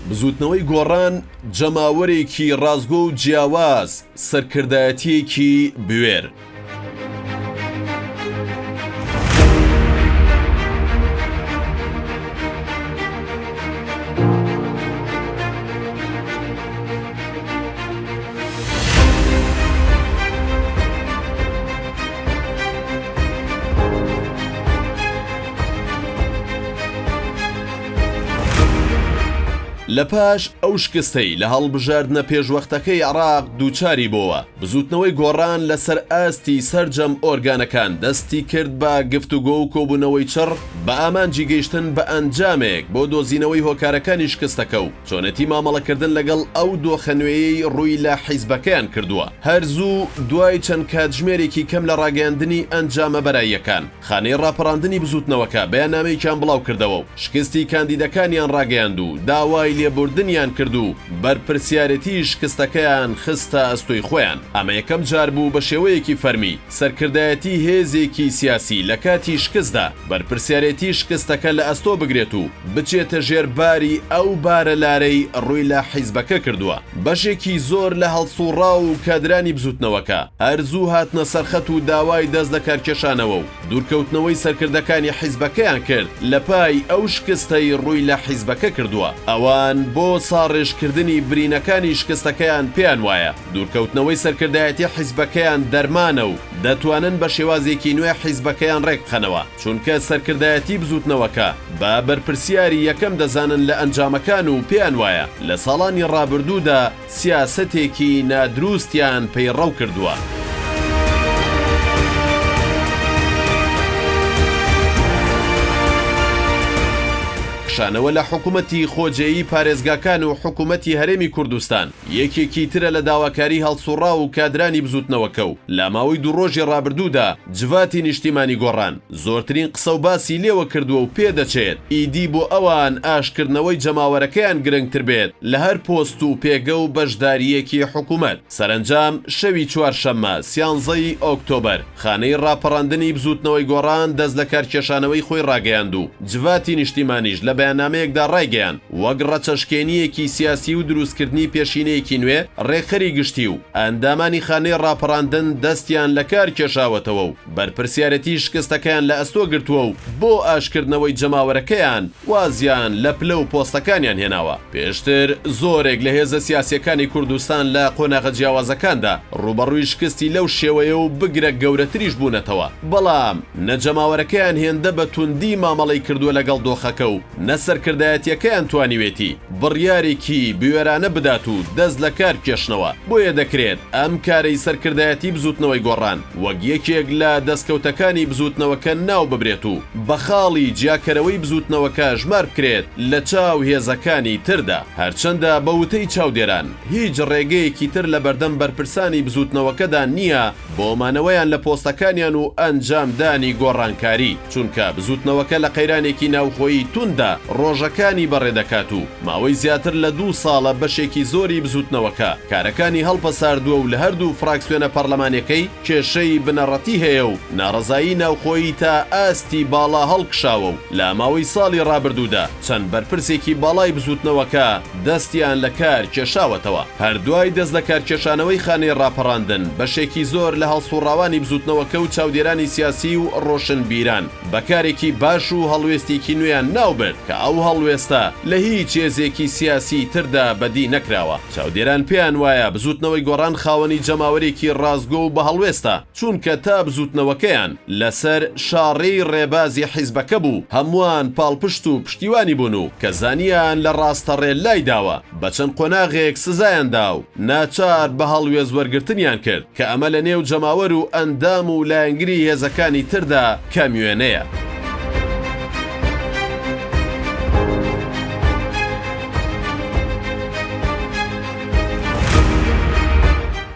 بزوتنەوەی گۆڕان جەماوەرێکی ڕازگۆ و جیاواز، سەرکردایەتیەکی بوێر. لە پاش ئەو شکستەی لە هەڵبژاردنە پێشوەختەکەی عێراق دووچاری بۆوە، بزوتنەوەی گۆڕان لەسەر ئاستی سەرجەم ئۆرگانەکان دەستی کرد بە گفتوگۆ و کۆبوونەوەی چڕ بە ئامانجی گەیشتن بە ئەنجامێک بۆ دۆزینەوەی هۆکارەکانی شکستەکە و چۆنەتی مامەڵەکردن لەگەڵ ئەو دۆخەنوێیەی ڕووی لە حیزبەکەیان کردووە. هەرزوو دوای چەند کاتژمێرێکی کەم لە ڕاگەیاندنی ئەنجامە بەراییەکان، خانەی ڕاپەڕاندنی بزوتنەوەکە بەیاننامەیەکیان بڵاو کردەوە و شکستی کاندیدەکانیان ڕاگەیاند و داوای لێبوردنیان کرد و بەرپرسیارەتی شکستەکەیان خستە ئەستۆی خۆیان. ئەمە یەکەم جار بوو بە شێوەیەکی فەرمی سەرکردایەتی هێزێکی سیاسی لە کاتی شکستدا بەرپرسیارەتی شکستەکە لە ئەستۆ بگرێت و بچێتە ژێرباری ئەو بارە لارەی ڕووی لە حیزبەکە کردووە. بەشێکی زۆر لە هەڵسوڕا و کادرانی بزوتنەوەکە هەرزوو هاتنە سەرخەت و داوای دەست لە کارکێشانەوە و دوورکەوتنەوەی سەرکردەکانی حیزبەکەیان کرد لە پای ئەو شکستەی ڕووی لە حیزبەکە کردووە. ئەوان بۆ ساڕێژکردنی برینەکانی شکستەکەیان پێیان وایە دوورکەوتنەوەی سەرکردایەتی حیزبەکەیان دەرمانە و دەتوانن بە شێوازێکی نوێ حیزبەکەیان ڕێک بخەنەوە، چونکە سەرکردایەتی بزوتنەوەکە بە بەرپرسیاری یەکەم دەزانن لە ئەنجامەکان و پێیان وایە لە ساڵانی ڕابردوودا سیاسەتێکی نادروستیان پەیڕەو کردووە. شانەوە لە حکوومەتی خۆجێیی پارێزگاکان و حکوومەتی هەرێمی کوردستان یەکێکی ترە لە داواکاری هەڵسوڕا و کادرانی بزوتنەوەکە و لە ماوەی دوو ڕۆژی ڕابردوودا جڤاتی نیشتیمانی گۆڕان زۆرترین قسە و باسی لێوە کردووە و پێدەچێت ئیدی بۆ ئەوان ئاشکردنەوەی جەماوەرەکەیان گرنگتر بێت لە هەر پۆست و پێگە و بەشداریەکی حکوومەت. سەرنجام شەوی چوارشەممە 13 ئۆکتۆبەر خانەی ڕاپەڕاندنی بزوتنەوەی گۆڕان دەست لە کارکێشانەوەی خۆی ڕاگەیاند و جڤاتی نیشتیمانیش لە بەیاننامەیەکدا ڕایگەیان وەک ڕەچەشکێنیەکی سیاسی و دروستکردنی پێشینەیەکی نوێ ڕێکخەری گشتی و ئەندامانی خانەی ڕاپەڕاندن دەستیان لە کار کێشاوەتەوە و بەرپرسیارەتی شکستەکەیان لە ئەستۆ گرتووە و بۆ ئاشکردنەوەی جەماوەرەکەیان وازیان لە پلە و پۆستەکانیان هێناوە. پێشتر زۆرێک لە هێزە سیاسیەکانی کوردستان لە قۆناغە جیاوازەکاندا ڕوبەڕووی شکستی لەو شێوەیە و بگرە گەورەتریش بوونەتەوە، بەڵام نەجەماوەرەکەیان هێندە بە توندی مامەڵەی کردووە لەگەڵ دۆخەکە و نەسەرکردایەتیەکەیان توانیوێتی بڕیارێکی بوێرانە بدات و دەست لە کار کێشنەوە. بۆیە دەکرێت ئەم کارەی سەرکردایەتی بزوتنەوەی گۆڕان وەک یەکێک لە دەستکەوتەکانی بزوتنەوەکە ناو ببرێت و بە خاڵی جیاکەرەوەی بزوتنەوەکە ژمار بکرێت لە چاو هێزەکانی تردا. هەرچەندە بە وتەی چاودێران هیچ ڕێگەیەکی تر لە بەردەم بەرپرسانی بزوتنەوەکەدا نییە بۆ مانەوەیان لە پۆستەکانیان و ئەنجامدانی گۆڕانکاری، چونکە بزوتنەوەکە لە قەیرانێکی ناوخۆیی توندا ڕۆژەکانی بەڕێدەکات و ماوەی زیاتر لە 2 ساڵە بەشێکی زۆری بزوتنەوەکە کارەکانی هەڵپەساردووە و لە هەردوو فراکسیۆنە پەرلەمانەکەی کێشەی بنەڕەتی هەیە و ناڕەزایی ناوخۆیی تا ئاستی باڵا هەڵکشاوە و لە ماوەی ساڵی ڕابردوودا چەند بەرپرسێکی باڵای بزوتنەوەکە دەستیان لە کار کێشاوەتەوە. هەردوای دەست لە کارکێشانەوەی خانەی ڕاپەڕاندن بەشێکی زۆر لە هەڵسوڕاوانی بزوتنەوەکە و چاودێرانی سیاسی و ڕۆشنبیران بەکارێکی باش و هەڵوێستێکی نوێیان ناوبرد کە ئەو هەڵوێستە لە هیچ هێزێکی سیاسی تردا بەدی نەکراوە. چاودێران پێیان وایە بزوتنەوەی گۆڕان خاوەنی جەماوەرێکی ڕازگۆ و بە هەڵوێستە، چونکە تا بزوتنەوەکەیان لەسەر شاڕێی ڕێبازی حیزبەکە بوو هەمووان پاڵپشت و پشتیوانی بوون و کە زانیان لە ڕاستەڕێ لای داوە بە چەند قۆناغێک سزایاندا و ناچار بە هەڵوێز وەرگرتنیان کرد کە ئەمە لە نێو جەماوەر و ئەندام و لایەنگری هێزەکانی تردا کەمیوێنەیە.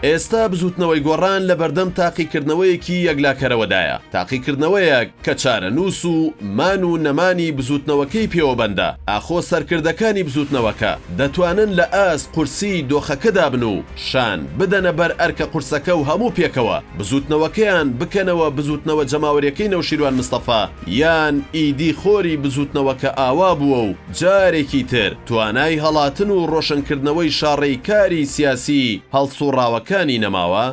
ئێستا بزوتنەوەی گۆڕان لە بەردەم تاقیکردنەوەیەکی یەکلاکەرەوەدایە، تاقیکردنەوەیەک کە چارەنووس و مان و نەمانی بزوتنەوەکەی پێوەبەندە. ئاخۆ سەرکردەکانی بزوتنەوەکە دەتوانن لە ئاست قورسی دۆخەکەدا بن و شان بدەنە بەر ئەرکە قورسەکە و هەموو پێکەوە بزوتنەوەکەیان بکەنەوە بزوتنەوە جەماوەریەکەی نەوشیروان مستەفا یان ئیدی خۆری بزوتنەوەکە ئاوا بووە و جارێکی تر توانای هەڵاتن و ڕۆشنکردنەوەی شاڕێی کاری سیاسی هەڵسوڕاوەکانی نەماوە.